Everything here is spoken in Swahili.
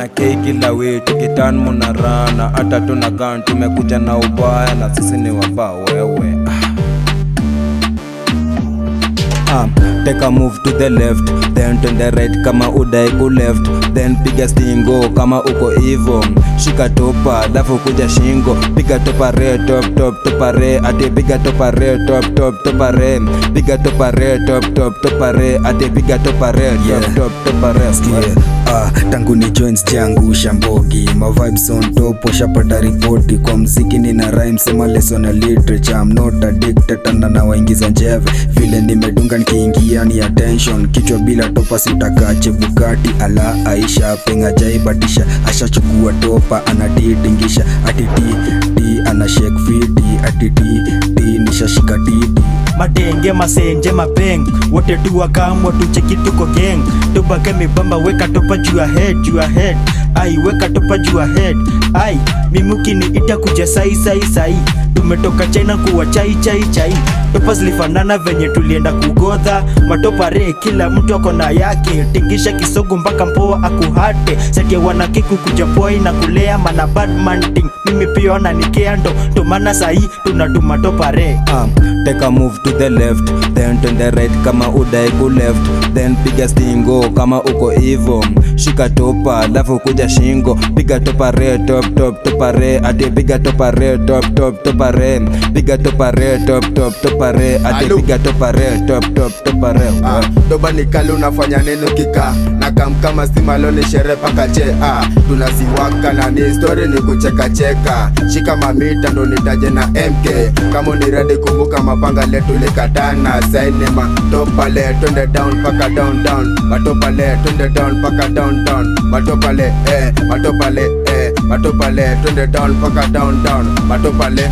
na kei kila wiki kitan munarana. Hata tunagan tumekuja na ubaya na sisi ni waba wewe. Take a move to the left, then turn the right kama udai ku left, then piga stingo kama uko hivo. Shika topa, dafu kuja shingo, piga topa re, top top topa re, ate piga topa re, top top topa re, piga topa re, top top topa re, ate piga topa re, top top topa re. Tangu ni joints jangu shambogi, ma vibes on top, washapata ripoti kwa mziki nina rhyme, sema lesson na literature. I'm not addicted, tanda na waingiza njeve, vile nimedunga nikiingia ni attention. Kichwa bila topa sitaka chebukati, ala Aisha penga jaibatisha, asha chukua topa anatitingisha, atiti ana shake fiti, atiti nishashika titi. Madenge masenje mapeng wote tuwa kamwa tucheki tuko gang. Topa kemi bamba weka topa juu ya head, ai weka topa juu ya head. Ai mimuki ni itakuja sai tumetoka China kuwa chai. Topa zilifanana venye tulienda kugodha. Matopa re kila mtu akona yake, tingisha kisogo mpaka mpoa akuhate. Seti wanakiku kuja poi na kulea mana badman ting. Mimi pia na nikea ndo mana sahi tunatuma topa re. Take a move to the left, then turn the right kama udai ku left, then piga stingo kama uko hivo. Shika topa, dafu kuja shingo, piga topa re, top top topa re, ate piga topa re, top top topa re, piga topa re, top top topa re, ate piga topa re, top top topa re. Doba ni kali unafanya neno kika, na kama stima leo ni sherehe paka che. Tunaziwaka na ni story ni kucheka cheka. Shika mamita ndo nitaje na MK, kama ni ready kumbuka mapanga letu likatana. Saini matopa le twende down paka down. Matopa le twende down paka down. Matopa le twende down paka down. Matopa le